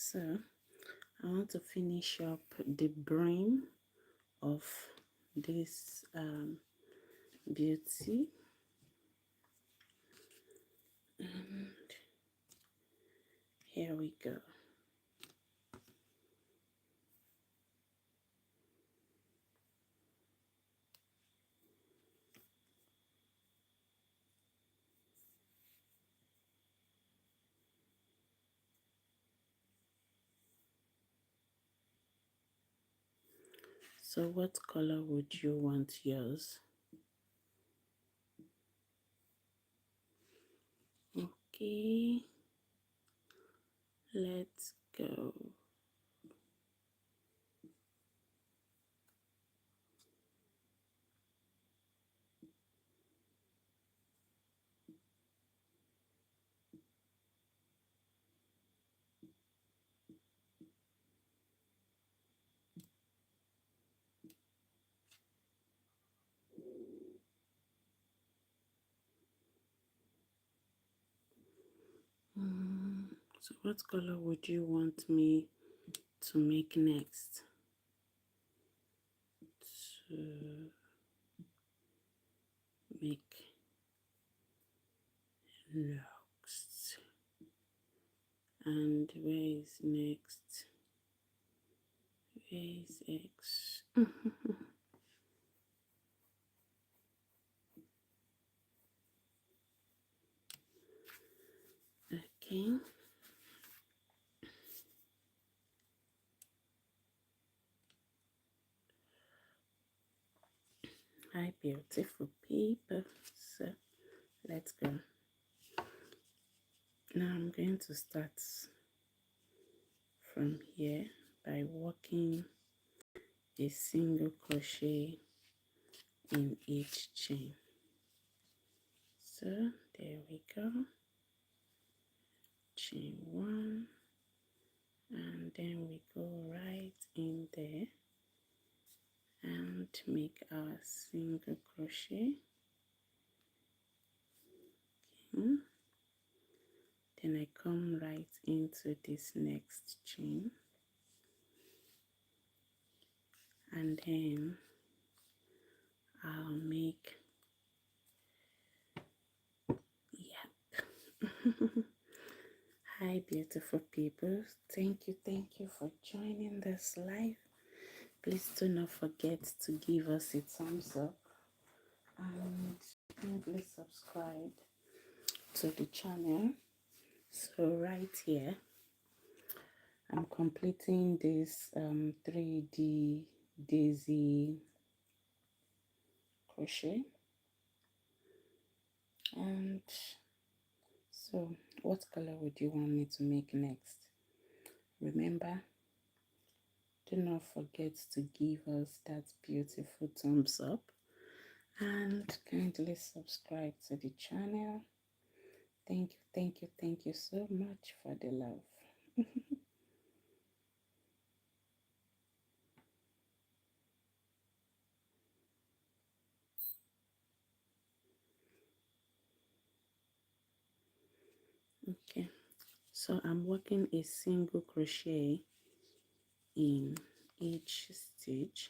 So I want to finish up the brim of this beauty, and here we go. So what color would you want yours? Okay, let's go. So what color would you want me to make next? To make locks. And where is next? Where is X? Okay. Hi, beautiful people. So let's go. Now I'm going to start from here by working a single crochet in each chain. So there we go. Chain one, and then we go right in there and make our single crochet. Okay. Then I come right into this next chain, and then I'll make, yep. Hi, beautiful people. Thank you for joining this live. Please do not forget to give us a thumbs up and kindly subscribe to the channel. So right here, I'm completing this 3D daisy crochet. And so what color would you want me to make next? Remember, do not forget to give us that beautiful thumbs up and kindly subscribe to the channel. Thank you so much for the love. Okay, so I'm working a single crochet in each stitch.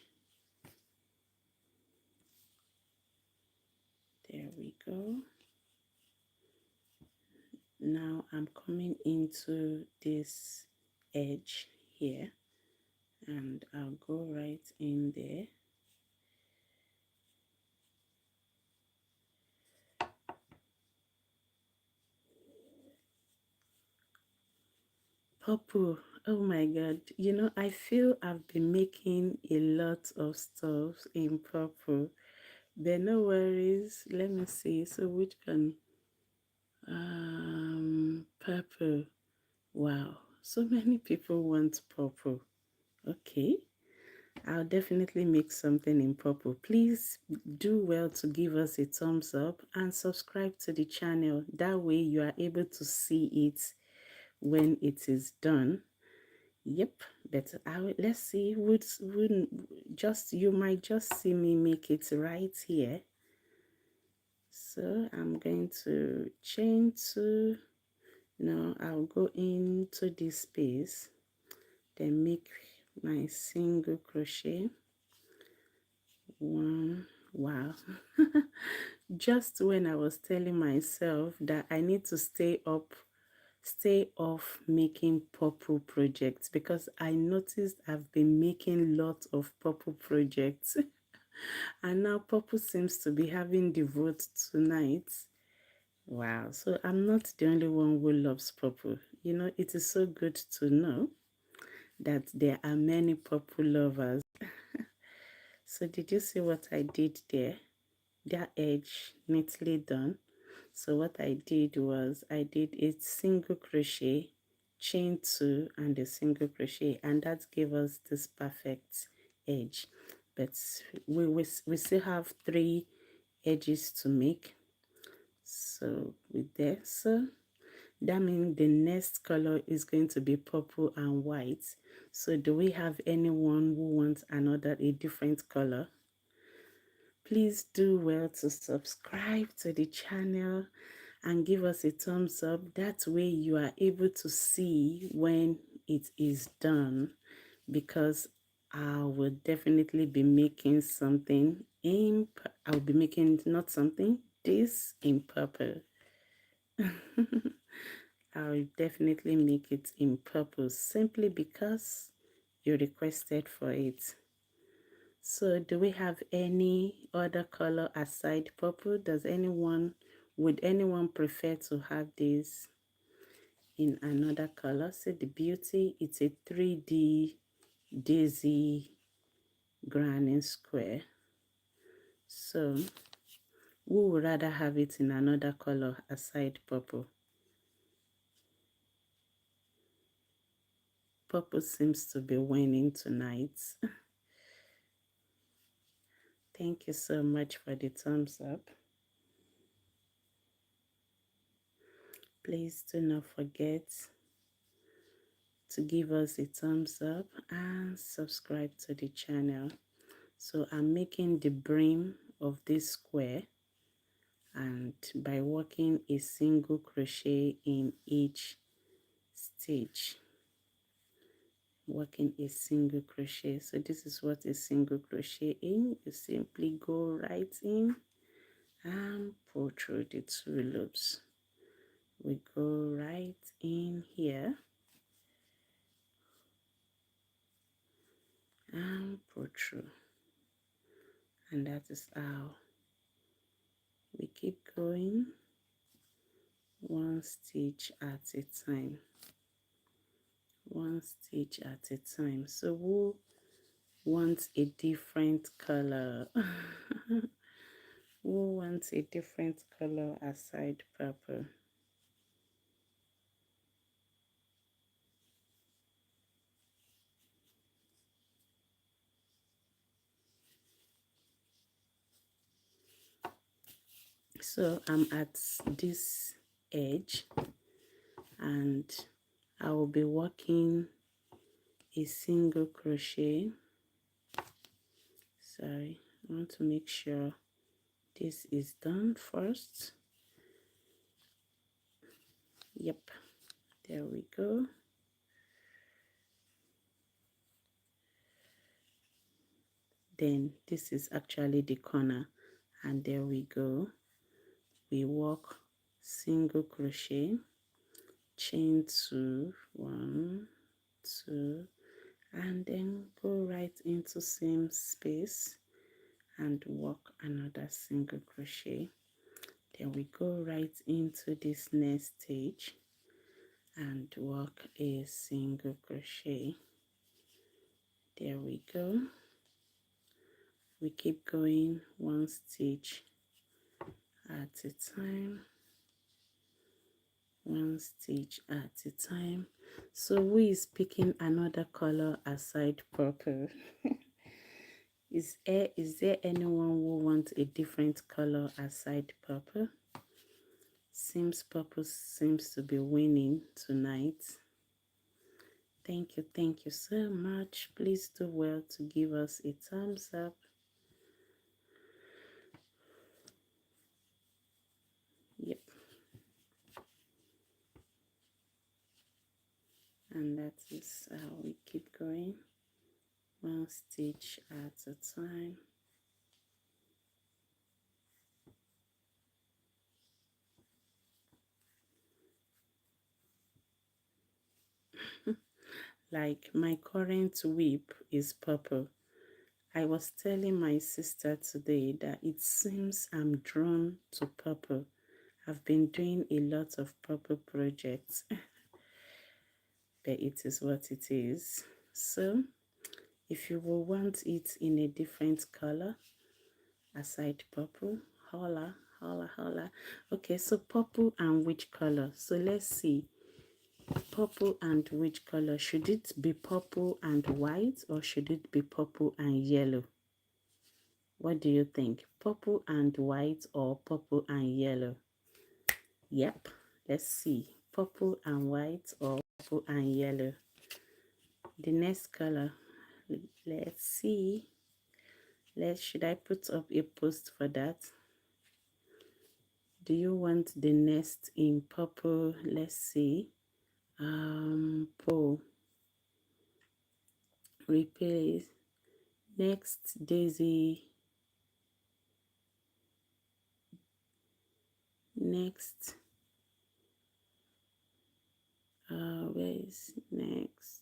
There we go. Now I'm coming into this edge here, and I'll go right in there. Purple, oh my god, you know, I feel I've been making a lot of stuff in purple, but no worries. Let me see. So which one? Purple. Wow, so many people want purple. Okay, I'll definitely make something in purple. Please do well to give us a thumbs up and subscribe to the channel. That way you are able to see it when it is done. Yep, but let's see. Would just, you might just see me make it right here. So I'm going to chain two. Now I'll go into this space then make my single crochet. One. Wow. Just when I was telling myself that I need to stay off making purple projects, because I noticed I've been making lots of purple projects and now purple seems to be having the vote tonight. Wow, so I'm not the only one who loves purple. You know, it is so good to know that there are many purple lovers. So did you see what I did there? That edge neatly done. So what I did was I did a single crochet, chain 2 and a single crochet, and that gave us this perfect edge. But we still have 3 edges to make. So with this, so that means the next color is going to be purple and white. So do we have anyone who wants a different color? Please do well to subscribe to the channel and give us a thumbs up. That way you are able to see when it is done, because I will definitely be making something in, I'll be making not something, this in purple. I'll definitely make it in purple simply because you requested for it. So do we have any other color aside purple? Would anyone prefer to have this in another color? See the beauty, it's a 3D daisy granny square. So we would rather have it in another color aside purple. Purple seems to be winning tonight. Thank you so much for the thumbs up. Please do not forget to give us a thumbs up and subscribe to the channel. So I'm making the brim of this square, and by working a single crochet in each stitch, working a single crochet. So this is what a single crochet in. You simply go right in and pull through the 2 loops. We go right in here and pull through, and that is how we keep going, 1 stitch at a time, 1 stitch at a time. So who wants a different color? Who wants a different color aside purple? So I'm at this edge and I will be working a single crochet. Sorry, I want to make sure this is done first. Yep, there we go. Then this is actually the corner, and there we go. We work single crochet, chain 2, 1, 2, and then go right into same space and work another single crochet. Then we go right into this next stage and work a single crochet. There we go. We keep going 1 stitch at a time, 1 stitch at a time. So who is picking another color aside purple? Is there anyone who wants a different color aside purple? Seems purple seems to be winning tonight. Thank you so much. Please do well to give us a thumbs up. Yep. And that is how we keep going, one stitch at a time. Like my current whip is purple. I was telling my sister today that it seems I'm drawn to purple. I've been doing a lot of purple projects, but it is what it is. So if you will want it in a different color aside purple, holla, holla, holla. Okay, so purple and which color? So let's see. Purple and which color? Should it be purple and white, or should it be purple and yellow? What do you think? Purple and white or purple and yellow? Yep, let's see. Purple and white or purple and yellow? The next color, let's see. Should I put up a post for that? Do you want the nest in purple? Let's see. Pull, replace, next daisy, next, where is next?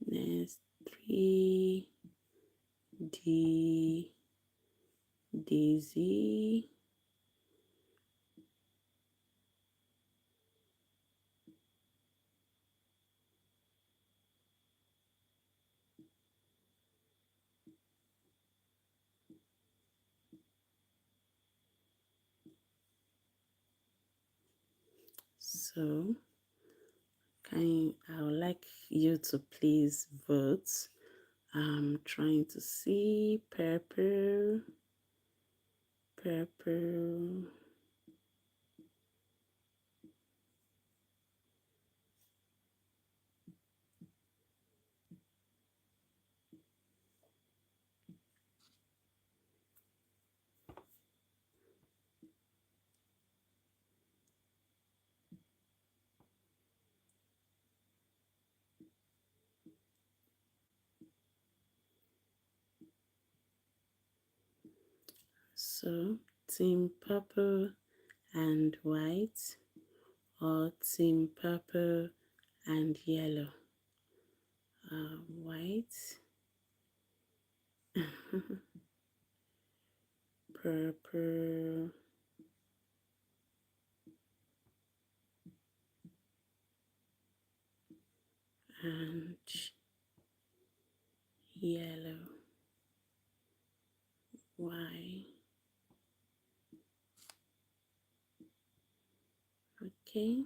Next 3 D daisy, so I would like you to please vote. I'm trying to see purple, purple. So team purple and white, or team purple and yellow? White, purple, and yellow. Why? Okay.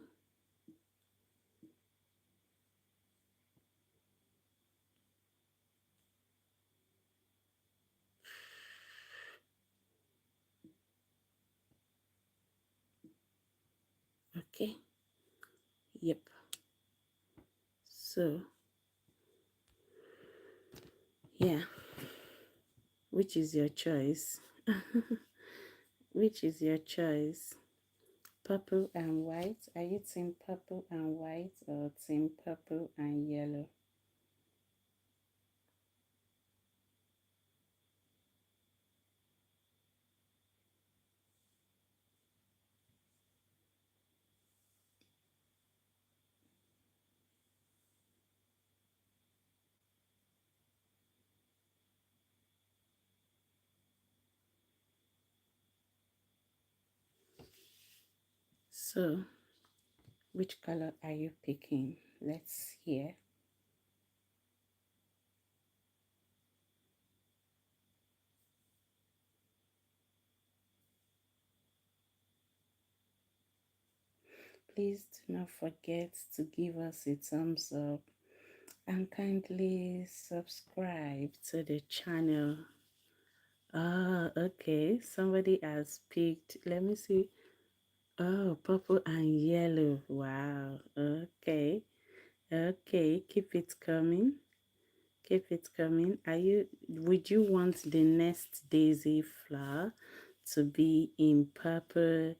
Okay. Yep. So yeah, which is your choice? Which is your choice? Purple and white? Are you team purple and white or team purple and yellow? So which color are you picking? Let's hear. Please do not forget to give us a thumbs up and kindly subscribe to the channel. Ah, okay. Somebody has picked. Let me see. Oh, purple and yellow. Wow. Okay. Okay. Keep it coming. Keep it coming. Would you want the next daisy flower to be in purple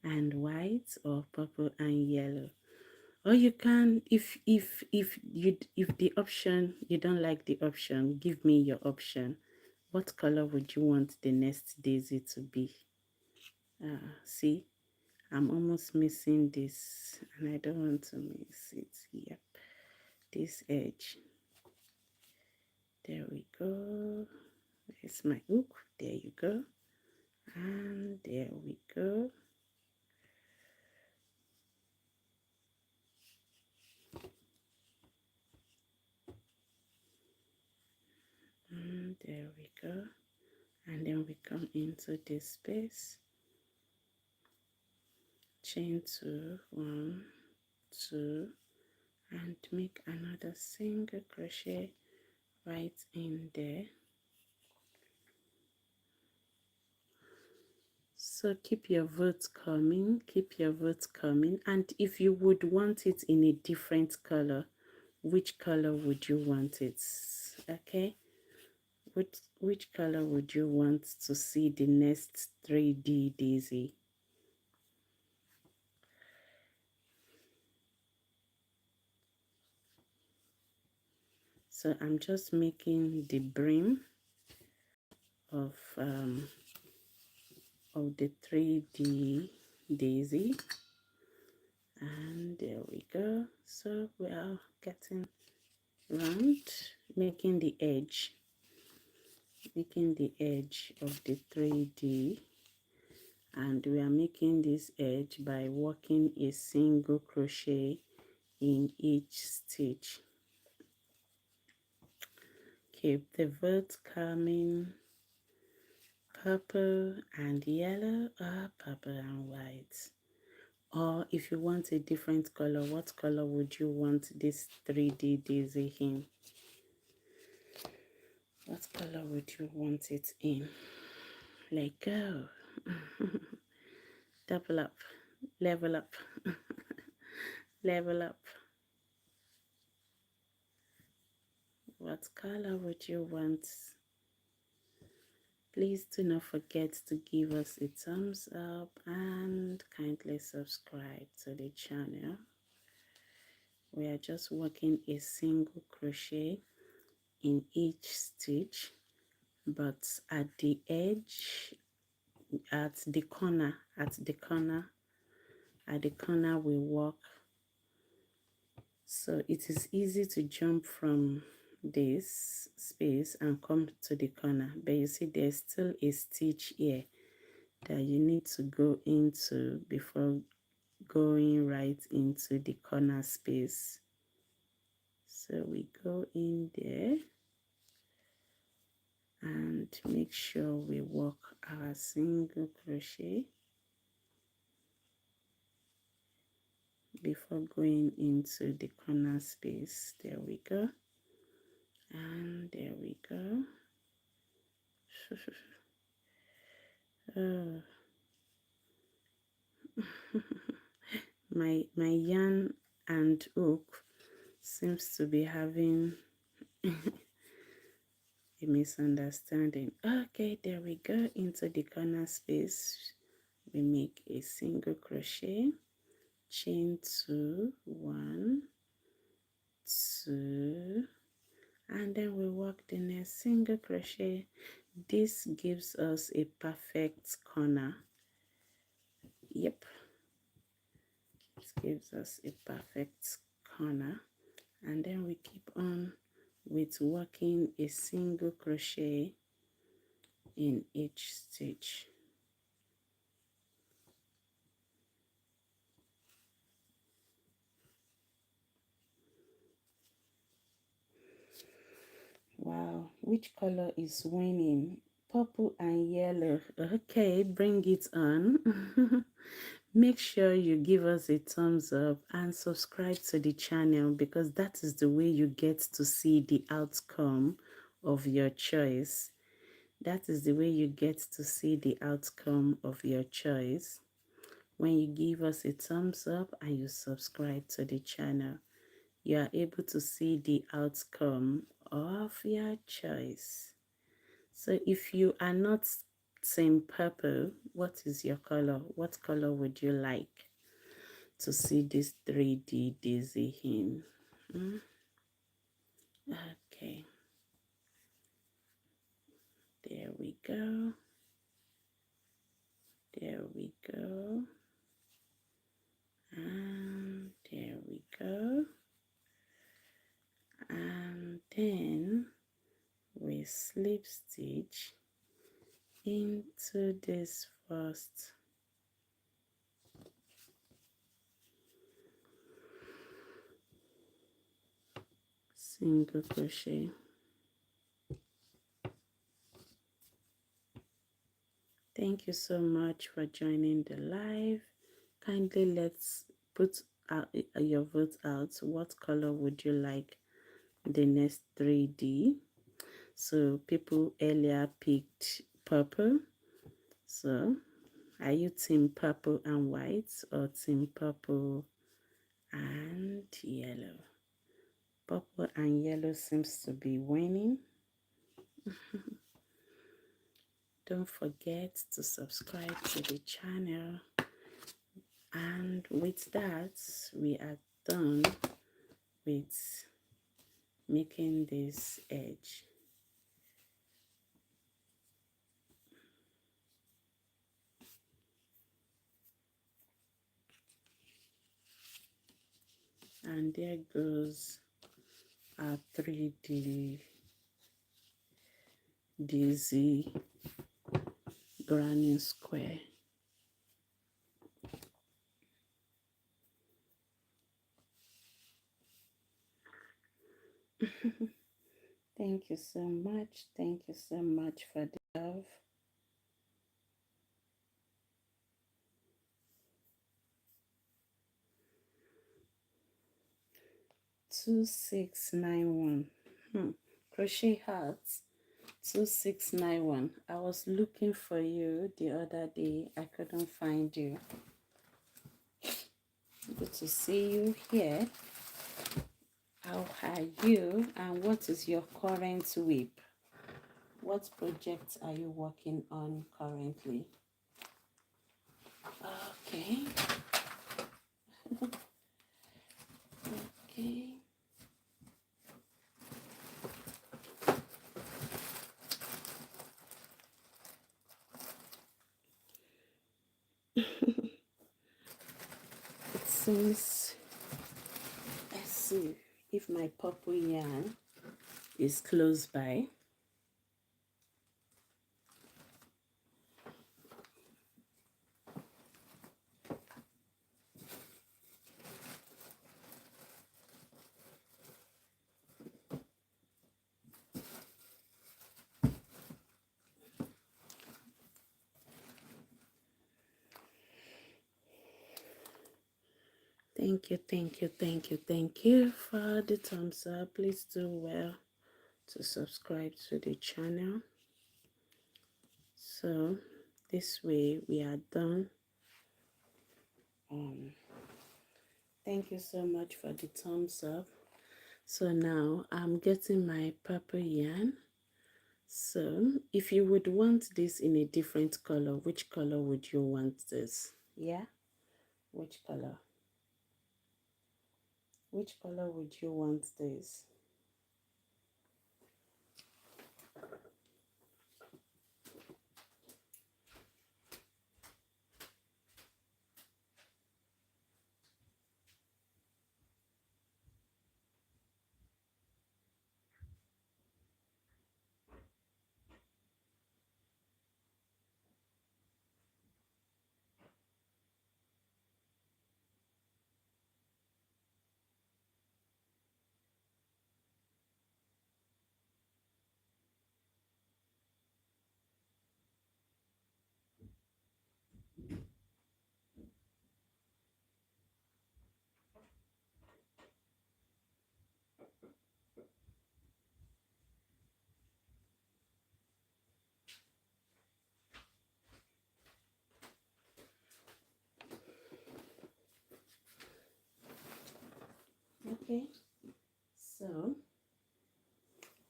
and white or purple and yellow? Or you can, if the option, you don't like the option, give me your option. What color would you want the next daisy to be? See, I'm almost missing this and I don't want to miss it. Yep, this edge. There we go. There's my hook. There you go. And there we go. And there we go. And then we come into this space. Chain 2, 1, 2, and make another single crochet right in there. So keep your votes coming, keep your votes coming. And if you would want it in a different color, which color would you want it? Okay, which color would you want to see the next 3D daisy? So I'm just making the brim of the 3D daisy, and there we go. So we are getting round, making the edge of the 3D, and we are making this edge by working a single crochet in each stitch. Keep the vote coming. Purple and yellow, or purple and white. Or if you want a different color, what color would you want this 3D daisy in? What color would you want it in? Let go. Double up, level up, level up. What color would you want? Please do not forget to give us a thumbs up and kindly subscribe to the channel. We are just working a single crochet in each stitch, but at the edge, at the corner we work, so it is easy to jump from this space and come to the corner, but you see there's still a stitch here that you need to go into before going right into the corner space. So we go in there and make sure we work our single crochet before going into the corner space. There we go, and there we go. Oh. my yarn and hook seems to be having a misunderstanding. Okay, there we go. Into the corner space, we make a single crochet, chain 2, 1, 2, and then we work the next single crochet. This gives us a perfect corner. Yep, it gives us a perfect corner, and then we keep on with working a single crochet in each stitch. Wow, which color is winning? Purple and yellow. Okay, bring it on. Make sure you give us a thumbs up and subscribe to the channel, because that is the way you get to see the outcome of your choice. That is the way you get to see the outcome of your choice. When you give us a thumbs up and you subscribe to the channel, you are able to see the outcome of your choice. So if you are not Team Purple, what is your color? What color would you like to see this 3D daisy in? Okay, there we go. There we go. And there we go. And then we slip stitch into this first single crochet. Thank you so much for joining the live. Kindly let's put your vote out. What color would you like the next 3D? So people earlier picked purple. So are you team purple and white or team purple and yellow? Purple and yellow seems to be winning. Don't forget to subscribe to the channel. And with that, we are done with making this edge. And there goes our 3D daisy granny square. Thank you so much. Thank you so much for the love. Two six nine one. Crochet hearts. 2691. I was looking for you the other day. I couldn't find you. Good to see you here. How are you and what is your current whip? What projects are you working on currently? Okay. Okay. It seems, let's see if my purple yarn is close by. Thank you, thank you, thank you, thank you for the thumbs up. Please do well to subscribe to the channel. So this way we are done. Thank you so much for the thumbs up. So now I'm getting my purple yarn. So if you would want this in a different color, which color would you want this? Yeah, which color? Which color would you want this? Okay, so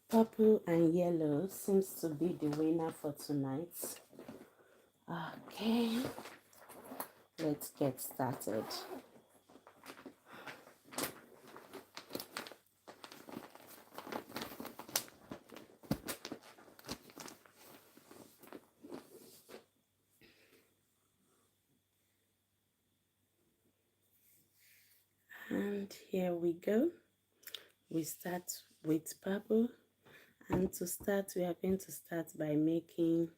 purple and yellow seems to be the winner for tonight. Okay, let's get started. And here we go. We start with purple, and to start we are going to start by making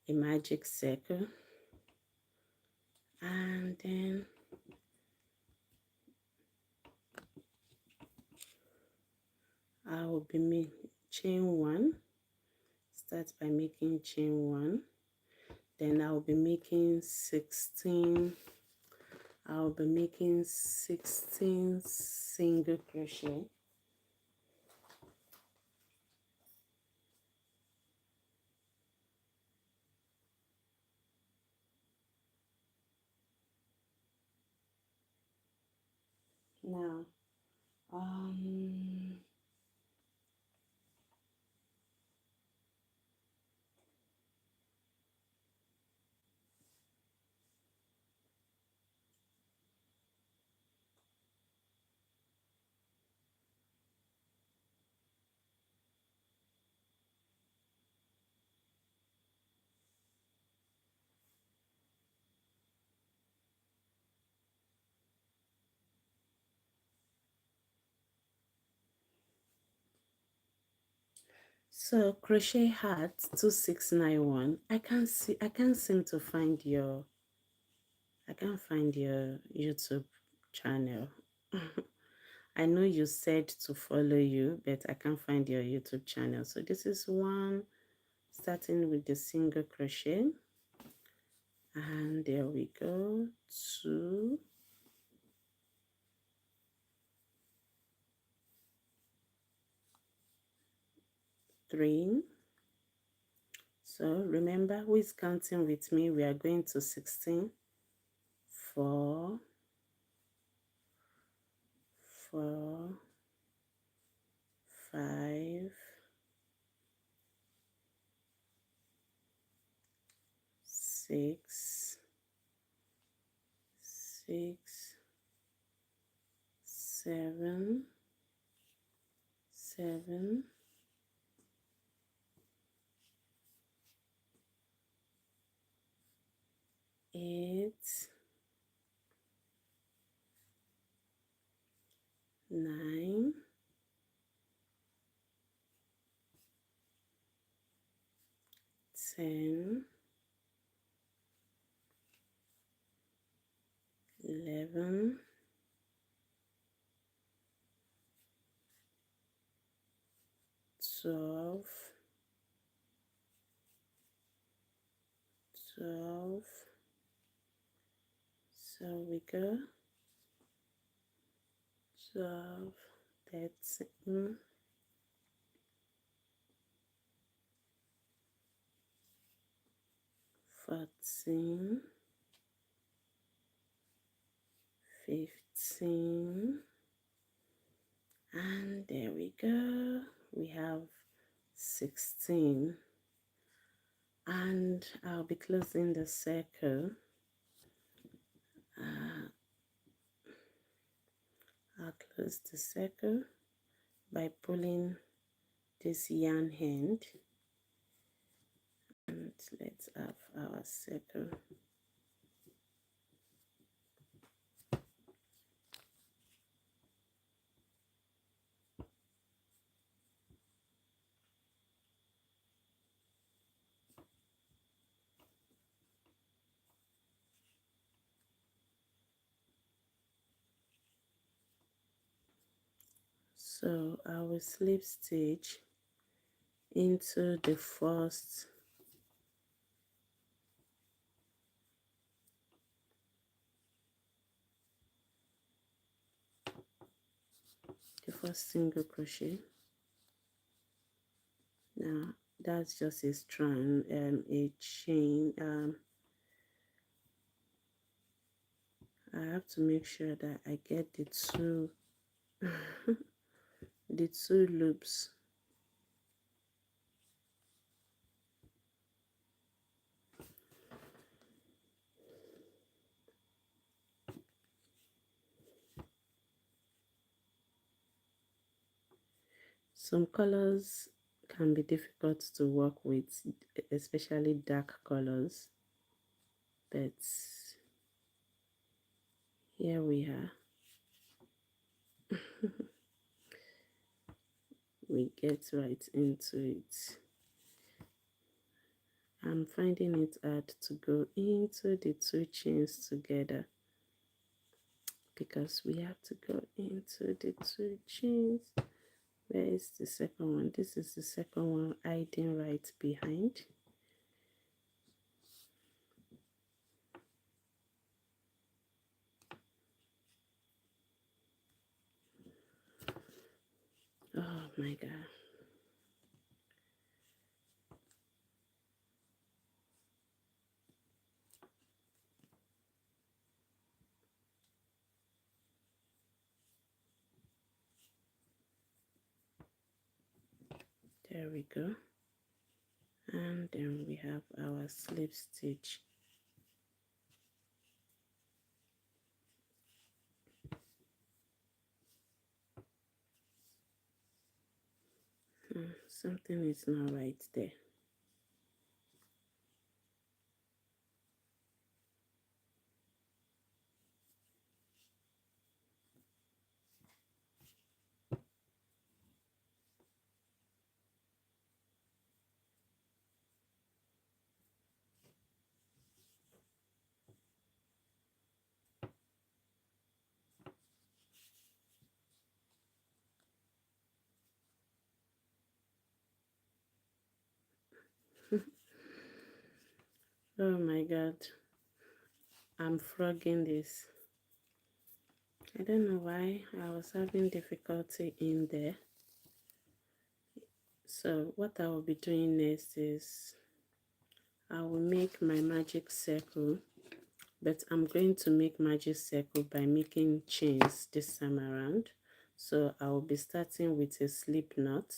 a magic circle, and then I will be making chain one. Start by making chain one, then I'll be making 16 single crochet. Now so crochet hat 2691. I can't seem to find your YouTube channel. I know you said to follow you, but I can't find your YouTube channel. So this is one, starting with the single crochet, and there we go, 2, 3. So remember, who is counting with me? We are going to 16, 4, 4, 5, 6, 6, 7, 7, 8, 9, 10, 11, 12, 12. So we go 12, 13, 14, 15, and there we go. We have 16, and I'll be closing the circle. I'll close the circle by pulling this yarn end, and let's have our circle. So I will slip stitch into the first single crochet. Now that's just a strand, a chain, I have to make sure that I get the two the two loops. Some colors can be difficult to work with, especially dark colors, but here we are. We get right into it. I'm finding it hard to go into the two chains together because we have to go into the two chains. Where is the second one? This is the second one hiding right behind. Oh my god. There we go. And then we have our slip stitch. Something is not right there. Oh my god. I'm frogging this. I don't know why I was having difficulty in there. So what I will be doing next is I will make my magic circle, but I'm going to make magic circle by making chains this time around. So I will be starting with a slip knot.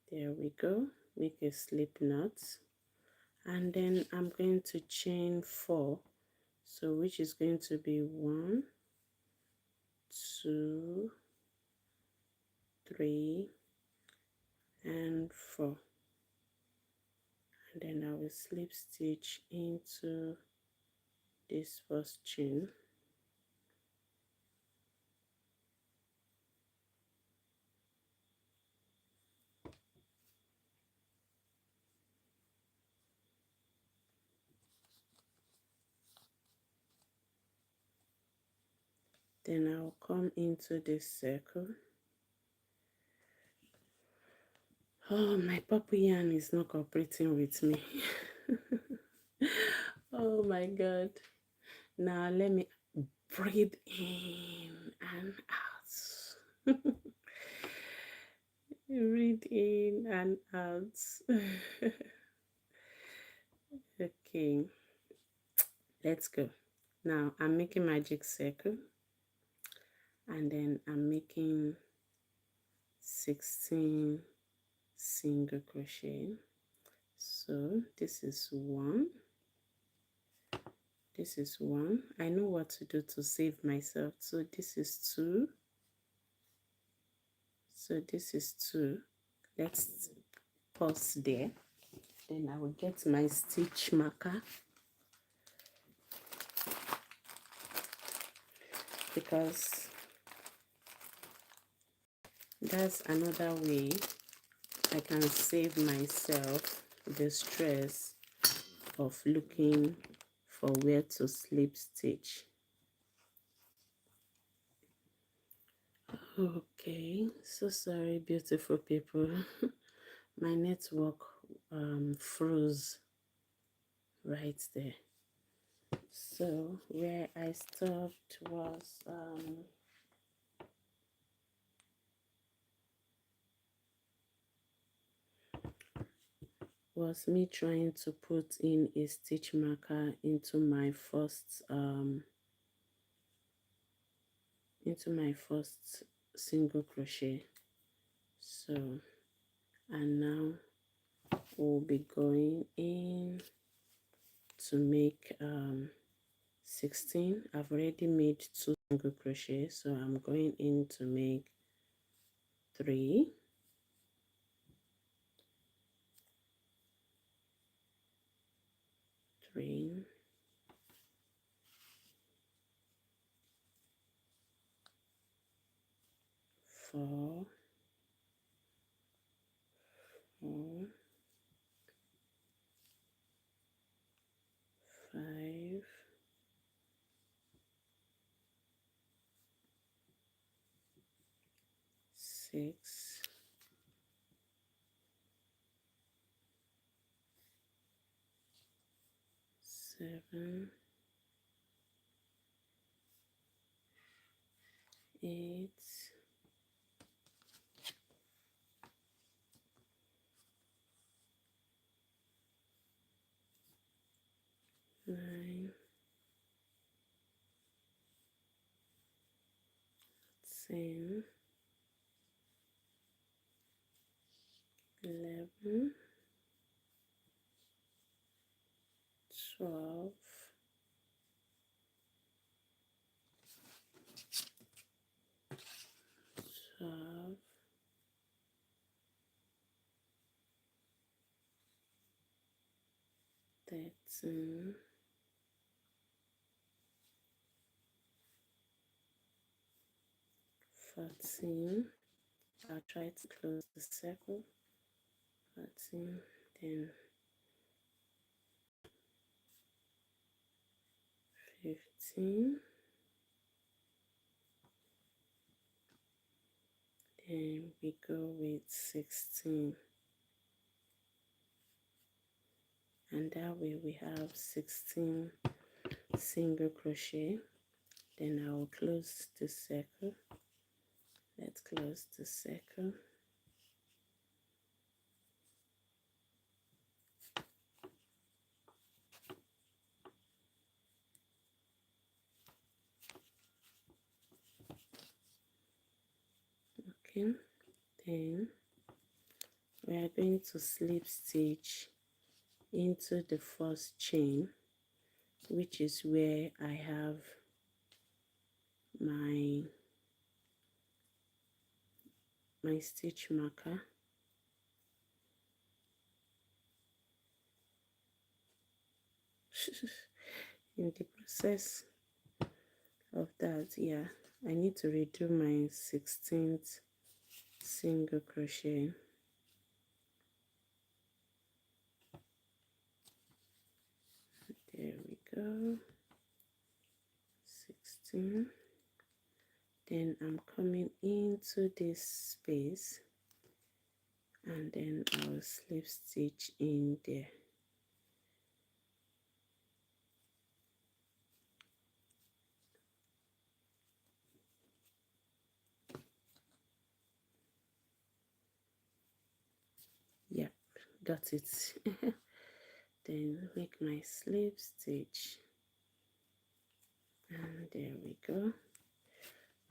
There we go. Make a slip knot, and then I'm going to chain 4, so which is going to be 1, 2, 3, and 4. And then I will slip stitch into this first chain. Then I'll come into this circle. Oh, my purple yarn is not cooperating with me. Oh my god. Now let me breathe in and out. Breathe in and out. Okay, let's go. Now I'm making magic circle, and then I'm making 16 single crochet. So this is 1, this is 1. I know what to do to save myself. So this is 2, so this is 2. Let's pause there. Then I will get my stitch marker, because that's another way I can save myself the stress of looking for where to slip stitch. Okay, so sorry, beautiful people. My network froze right there. So where I stopped was was me trying to put in a stitch marker into my first single crochet. So, and now we'll be going in to make 16. I've already made 2 single crochet, so I'm going in to make 3, 3, 4, 4, 5, 6, 7, 8, 9, 10, 11, 12, 12, 13, 14. I'll try to close the circle. 14, then 15, then we go with 16, and that way we have 16 single crochet. Then I will close the circle. Let's close the circle. Okay, then we are going to slip stitch into the first chain, which is where I have my stitch marker. In the process of that, yeah, I need to redo my 16th single crochet. There we go. 16. Then I'm coming into this space, and then I'll slip stitch in there. Yep, got it. Then make my slip stitch, and there we go.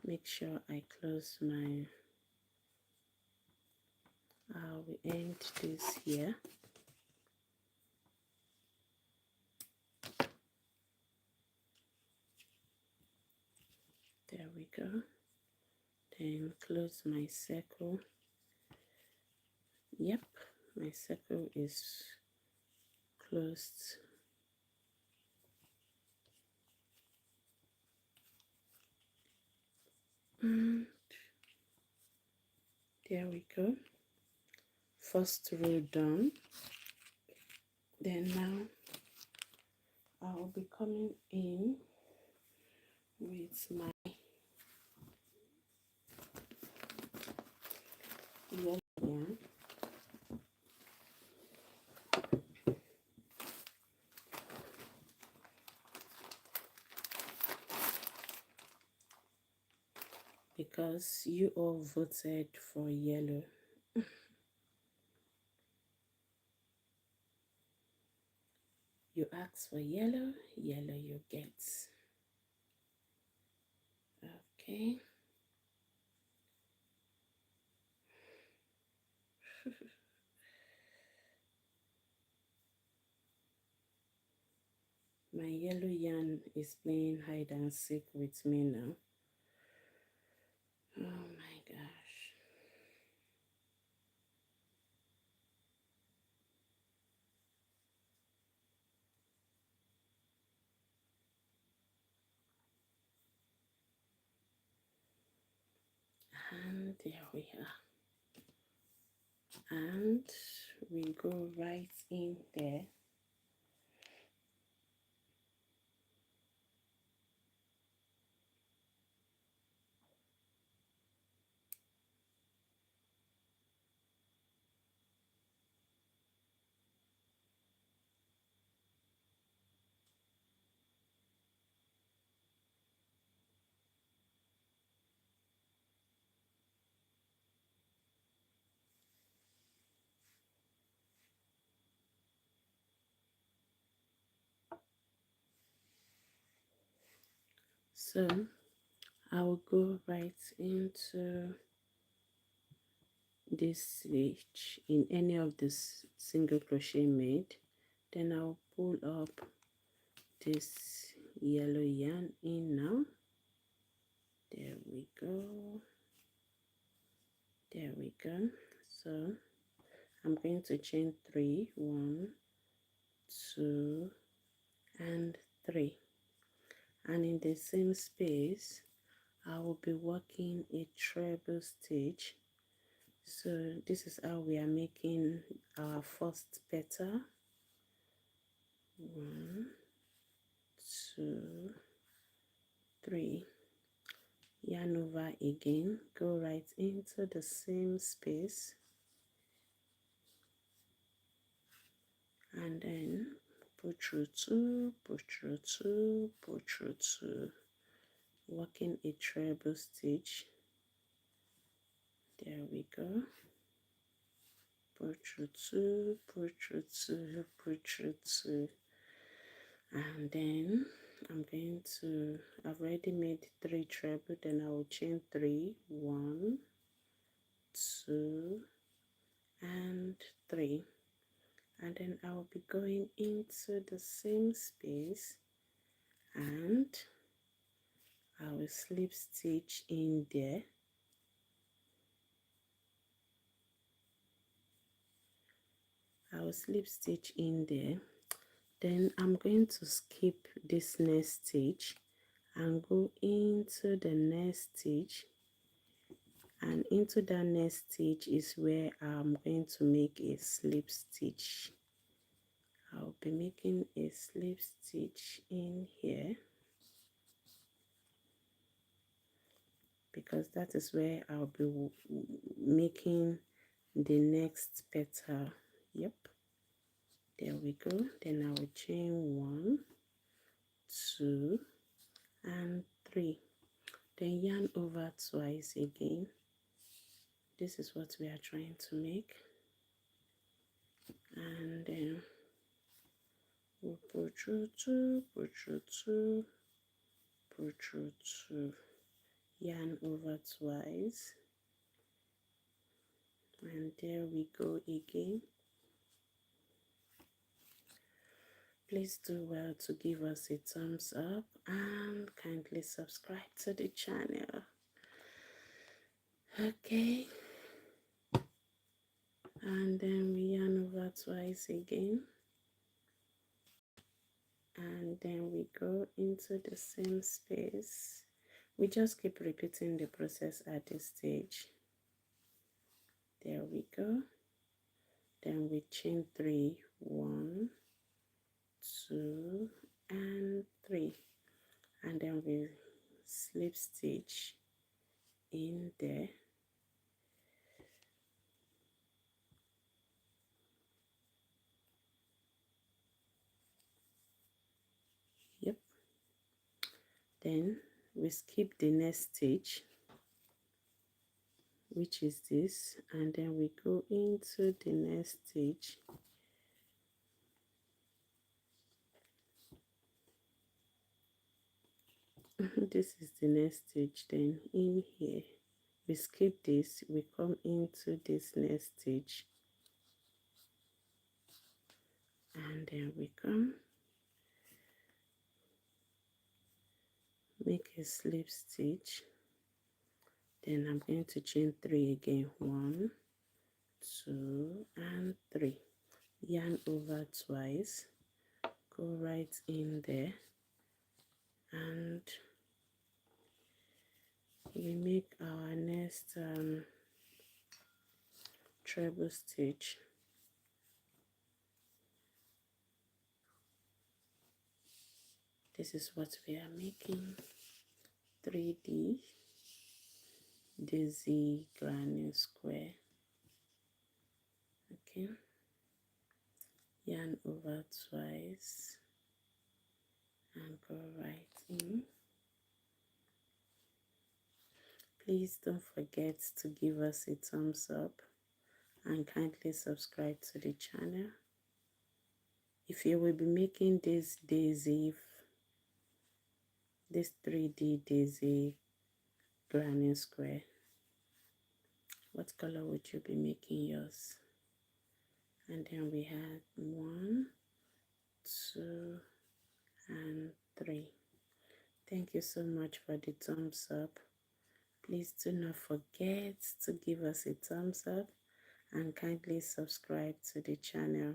Make sure I close my I will end this here. There we go. Then close my circle. Yep, my circle is closed. And there we go. First row done. Then now I'll be coming in with my yellow yarn. Because you all voted for yellow. You ask for yellow, yellow you get. Okay. My yellow yarn is playing hide and seek with me now. Oh my gosh. And there we are. And we go right in there. So I will go right into this stitch in any of this single crochet made. Then I'll pull up this yellow yarn in now. There we go. There we go. So I'm going to chain 3, 1, 2, and 3. And in the same space, I will be working a treble stitch. So this is how we are making our first petal. 1, 2, 3. Yarn over again, go right into the same space, and then pull through 2, pull through 2, pull through 2, working a treble stitch. There we go. Pull through 2, pull through 2, pull through 2, and then I've already made 3 treble, then I will chain 3, 1, 2, and 3, and then I will be going into the same space, and I will slip stitch in there. I will slip stitch in there. Then I'm going to skip this next stitch and go into the next stitch, and into that next stitch is where I'm going to make a slip stitch. I'll be making a slip stitch in here because that is where I'll be making the next petal. Yep, there we go. Then I will chain 1, 2, and 3. Then yarn over twice again. This is what we are trying to make, and then we'll pull through 2, pull through 2, pull through 2, yarn over twice, and there we go again. Please do well to give us a thumbs up and kindly subscribe to the channel. Okay, and then we yarn over twice again, and then we go into the same space. We just keep repeating the process at this stage. There we go. Then we chain 3, 1, 2, and 3, and then we slip stitch in there. Yep. Then we skip the next stitch, which is this, and then we go into the next stitch, This is the next stitch. Then in here we skip this, we come into this next stitch, and then we come make a slip stitch. Then I'm going to chain 3 again, 1, 2 and 3, yarn over twice, go right in there, and we make our next treble stitch. This is what we are making, 3D daisy granny square. Okay, yarn over twice and go right in. Please don't forget to give us a thumbs up and kindly subscribe to the channel. If you will be making this 3D daisy granny square, what color would you be making yours? And then we had 1, 2 and 3. Thank you so much for the thumbs up. Please do not forget to give us a thumbs up and kindly subscribe to the channel.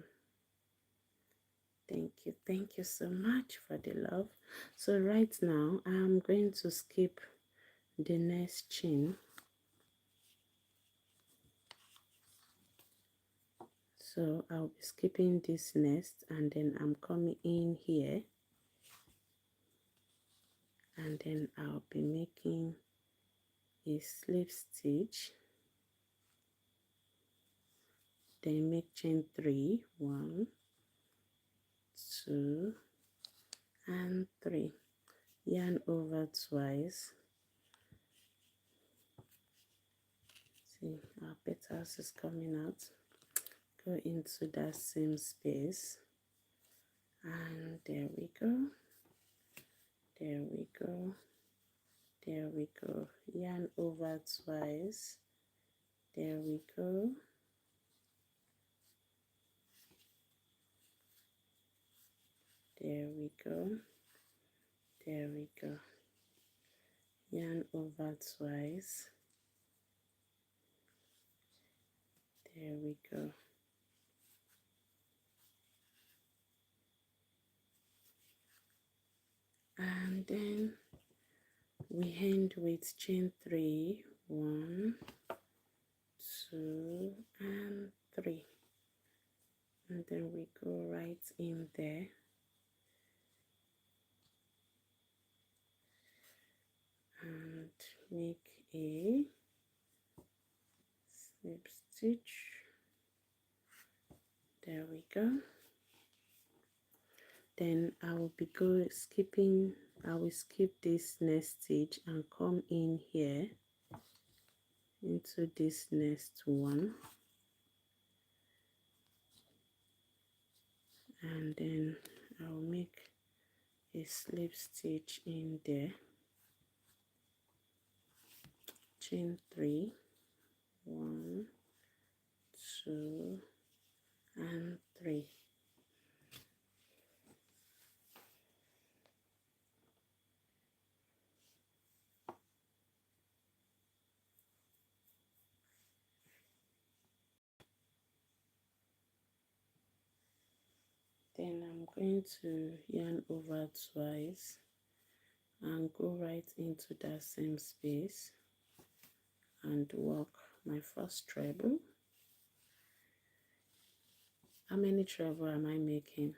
Thank you so much for the love. So right now I'm going to skip the next chain. So I'll be skipping this next, and then I'm coming in here, and then I'll be making a slip stitch, then make chain 3, 1, 2 and 3, yarn over twice. See, our petals is coming out. Go into that same space, and there we go, there we go, there we go, yarn over twice, there we go, there we go, there we go, yarn over twice, there we go. And then we end with chain 3, 1, 2 and 3, and then we go right in there, and make a slip stitch. There we go. Then I will skip this next stitch and come in here into this next one, and then I'll make a slip stitch in there, chain 3, 1, 2 and 3. Then I'm going to yarn over twice and go right into that same space and work my first treble. How many treble am I making?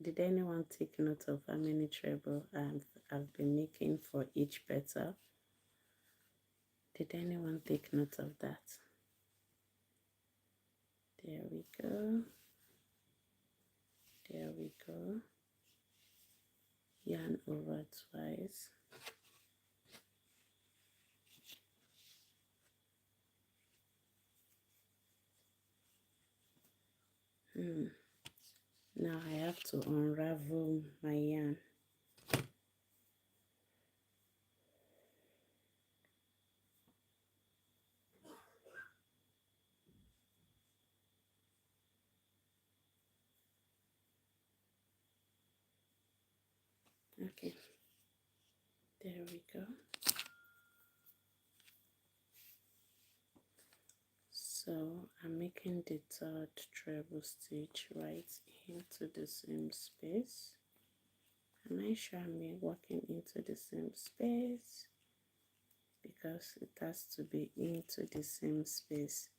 Did anyone take note of how many treble I've been making for each petal? Did anyone take note of that? There we go. There we go. Yarn over twice. Now I have to unravel my yarn. Okay, there we go. So I'm making the third treble stitch right into the same space. Make sure I'm working into the same space, because it has to be into the same space.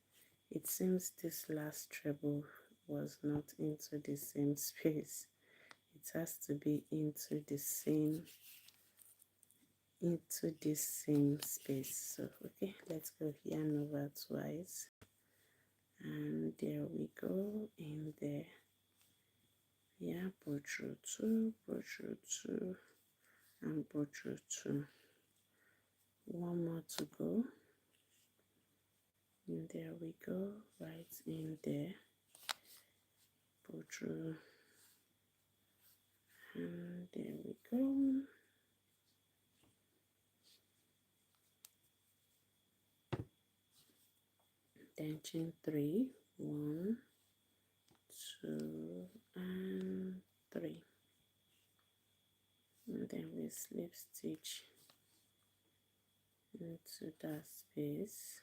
It seems this last treble was not into the same space. It has to be into the same space. So okay, let's go yarn over twice, and there we go. In there, yeah, pull through two, and pull through two. One more to go, and there we go, right in there, pull through, and there we go. Then chain 3, 1, 2, and 3, and then we slip stitch into that space.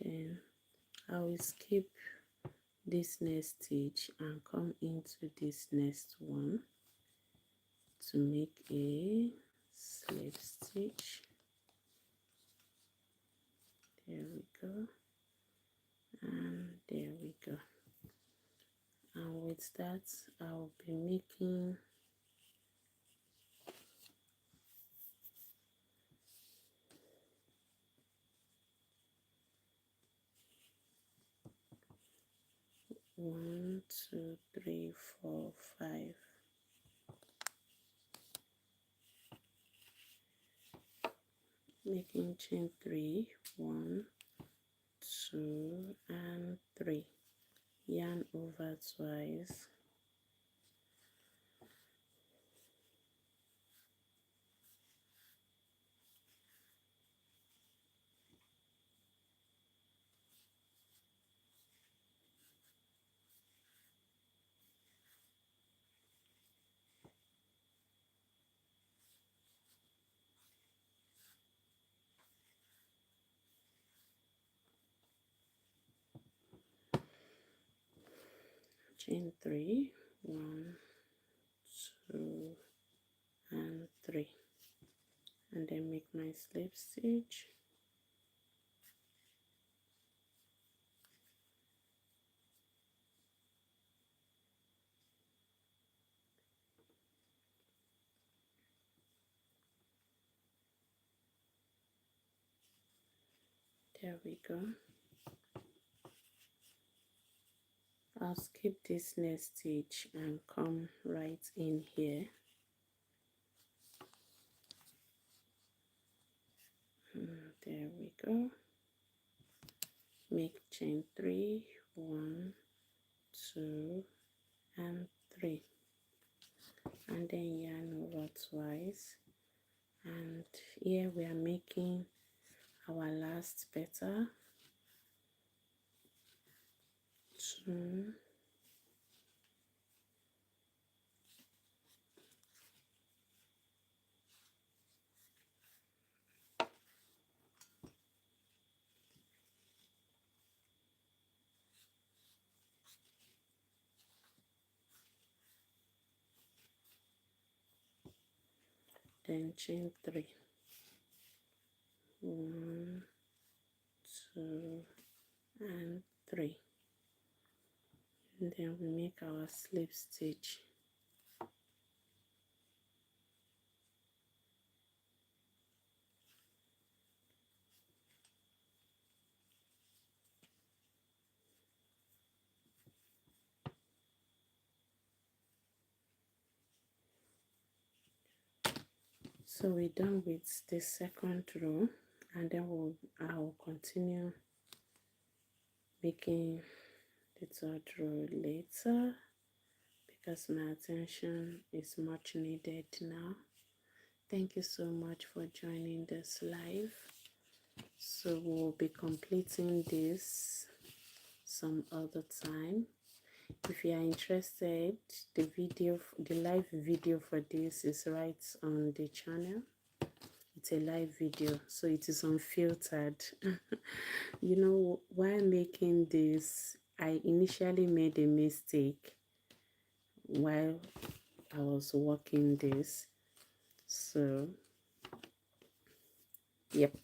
Then I will skip this next stitch and come into this next one to make a slip stitch. There we go, and there we go. And with that, I'll be making one, two, three, four, 5. Making chain 3, 1, 2, and 3. Yarn over twice. Chain 3, 1, 2, and 3, and then make my slip stitch. There we go. I'll skip this next stitch and come right in here. There we go. Make chain 3, 1, 2, and 3, and then yarn over twice. And here we are making our last petal. 2, then chain 3, 1, 2, and 3, and then we make our slip stitch. So we're done with the second row, and then I'll continue making the third row later, because my attention is much needed now. Thank you so much for joining this live. So we'll be completing this some other time. If you are interested, the live video for this is right on the channel. It's a live video, so it is unfiltered. You know, while making this, I initially made a mistake while I was working this. So yep,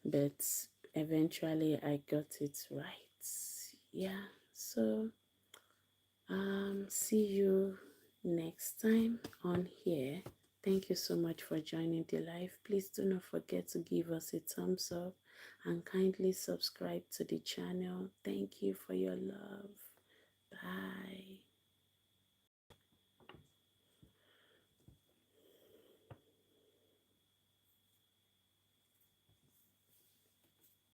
but eventually I got it right. Yeah, so see you next time on here. Thank you so much for joining the live. Please do not forget to give us a thumbs up and kindly subscribe to the channel. Thank you for your love. Bye.